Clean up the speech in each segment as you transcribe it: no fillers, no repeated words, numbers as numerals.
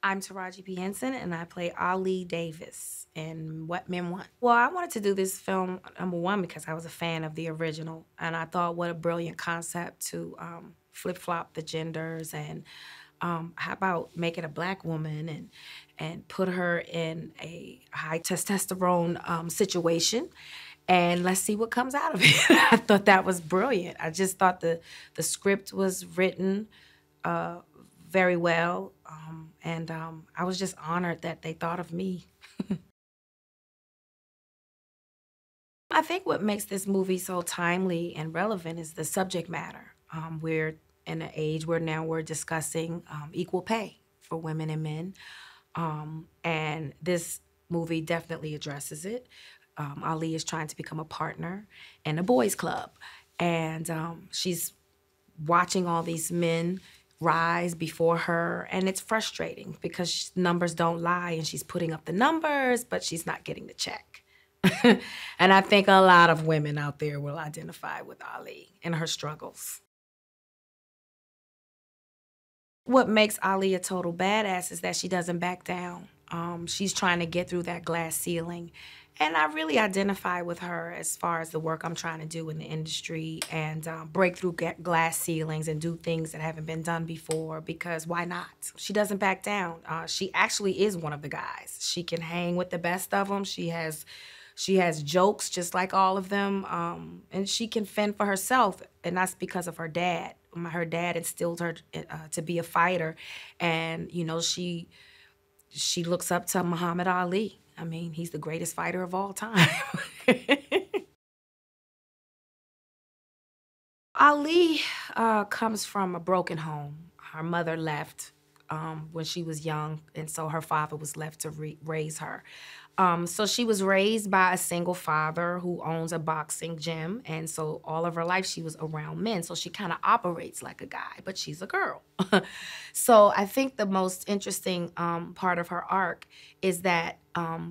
I'm Taraji P. Henson, and I play Ali Davis in What Men Want. Well, I wanted to do this film, number one, because I was a fan of the original, and I thought what a brilliant concept to flip-flop the genders, and how about making a black woman and put her in a high testosterone situation, and let's see what comes out of it. I thought that was brilliant. I just thought the script was written very well. And I was just honored that they thought of me. I think what makes this movie so timely and relevant is the subject matter. We're in an age where now we're discussing equal pay for women and men. And this movie definitely addresses it. Ali is trying to become a partner in a boys' club. And she's watching all these men rise before her, and it's frustrating because numbers don't lie, and she's putting up the numbers, but she's not getting the check. And I think a lot of women out there will identify with Ali and her struggles. What makes Ali a total badass is that she doesn't back down. She's trying to get through that glass ceiling. And I really identify with her as far as the work I'm trying to do in the industry and break through glass ceilings and do things that haven't been done before, because why not? She doesn't back down. She actually is one of the guys. She can hang with the best of them. She has jokes just like all of them, and she can fend for herself, and that's because of her dad. Her dad instilled her to be a fighter, and you know she looks up to Muhammad Ali. I mean, he's the greatest fighter of all time. Ali comes from a broken home. Her mother left when she was young, and so her father was left to raise her. So she was raised by a single father who owns a boxing gym, and so all of her life she was around men, so she kind of operates like a guy, but she's a girl. So I think the most interesting part of her arc is that,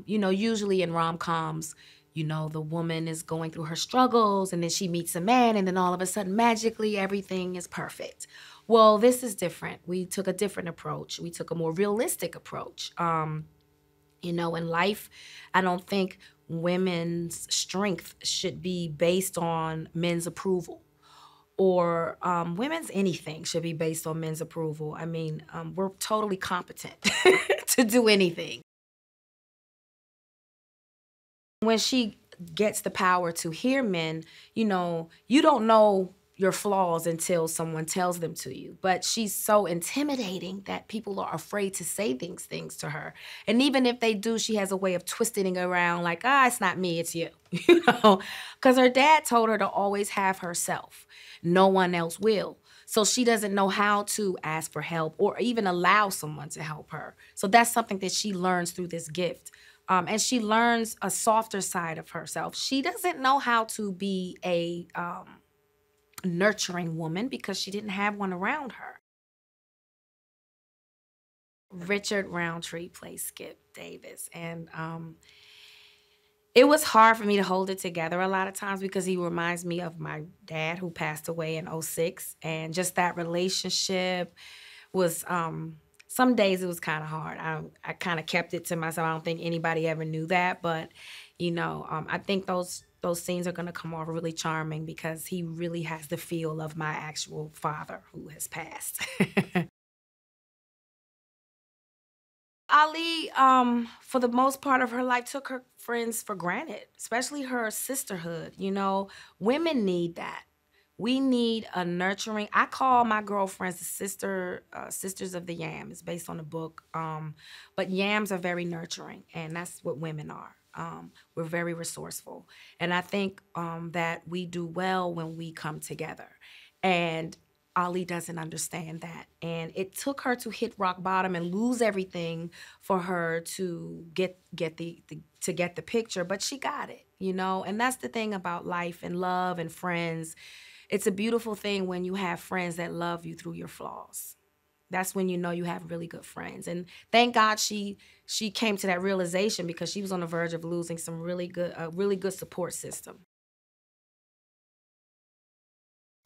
you know, usually in rom-coms, you know, the woman is going through her struggles, and then she meets a man, and then all of a sudden, magically, everything is perfect. Well, this is different. We took a different approach. We took a more realistic approach. You know, in life, I don't think women's strength should be based on men's approval, or women's anything should be based on men's approval. I mean, we're totally competent to do anything. When she gets the power to hear men, you know, you don't know your flaws until someone tells them to you. But she's so intimidating that people are afraid to say things to her. And even if they do, she has a way of twisting it around like, ah, it's not me, it's you. You know, because her dad told her to always have herself. No one else will. So she doesn't know how to ask for help or even allow someone to help her. So that's something that she learns through this gift. And she learns a softer side of herself. She doesn't know how to be a nurturing woman because she didn't have one around her. Richard Roundtree plays Skip Davis. And it was hard for me to hold it together a lot of times because he reminds me of my dad who passed away in '06. And just that relationship was, some days it was kind of hard. I kind of kept it to myself. I don't think anybody ever knew that. But, you know, I think those scenes are going to come off really charming because he really has the feel of my actual father who has passed. Ali, for the most part of her life, took her friends for granted, especially her sisterhood. You know, women need that. We need a nurturing. I call my girlfriends the sisters of the yam. It's based on a book, but yams are very nurturing, and that's what women are. We're very resourceful, and I think that we do well when we come together. And Ali doesn't understand that. And it took her to hit rock bottom and lose everything for her to get the picture, but she got it, you know? And that's the thing about life and love and friends. It's a beautiful thing when you have friends that love you through your flaws. That's when you know you have really good friends. And thank God she came to that realization because she was on the verge of losing some really good support system.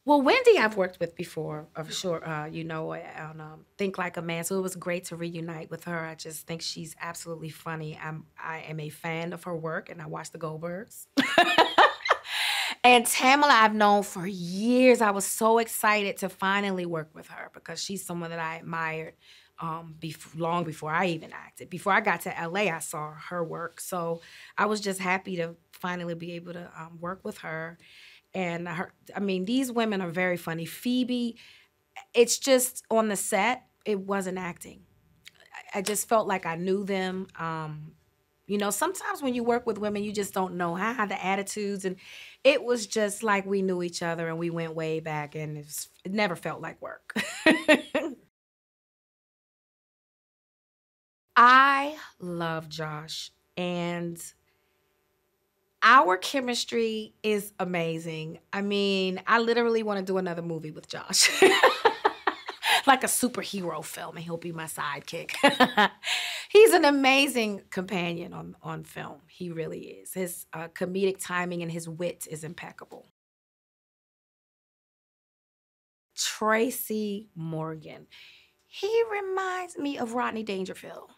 Well, Wendy I've worked with before, of sure, you know, on Think Like a Man. So it was great to reunite with her. I just think she's absolutely funny. I am a fan of her work, and I watch the Goldbergs. And Tamala, I've known for years. I was so excited to finally work with her because she's someone that I admired long before I even acted. Before I got to LA, I saw her work. So I was just happy to finally be able to work with her. And I mean, these women are very funny. Phoebe, it's just on the set, it wasn't acting. I just felt like I knew them. You know, sometimes when you work with women, you just don't know how the attitudes, and it was just like we knew each other and we went way back, and it never felt like work. I love Josh, and our chemistry is amazing. I mean, I literally want to do another movie with Josh. Like a superhero film, and he'll be my sidekick. He's an amazing companion on film. He really is. His comedic timing and his wit is impeccable. Tracy Morgan. He reminds me of Rodney Dangerfield.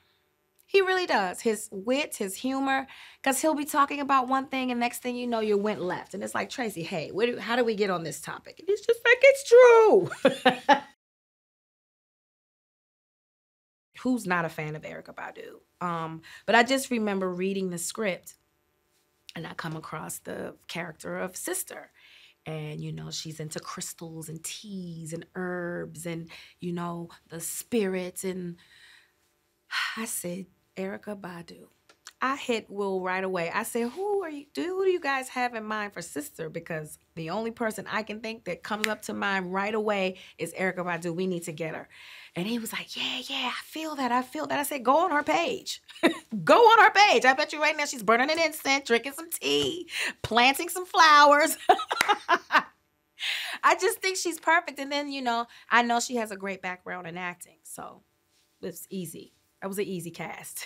He really does. His wit, his humor, because he'll be talking about one thing, and next thing you know, you went left. And it's like, Tracy, hey, how do we get on this topic? And it's just like, it's true. Who's not a fan of Erykah Badu? But I just remember reading the script, and I come across the character of Sister. And, you know, she's into crystals and teas and herbs and, you know, the spirits. And I said, Erykah Badu. I hit Will right away. I said, who do you guys have in mind for Sister? Because the only person I can think that comes up to mind right away is Erykah Badu. We need to get her. And he was like, yeah, I feel that. I said, go on her page. Go on her page. I bet you right now she's burning an incense, drinking some tea, planting some flowers. I just think she's perfect. And then, you know, I know she has a great background in acting. So it's easy. That was an easy cast.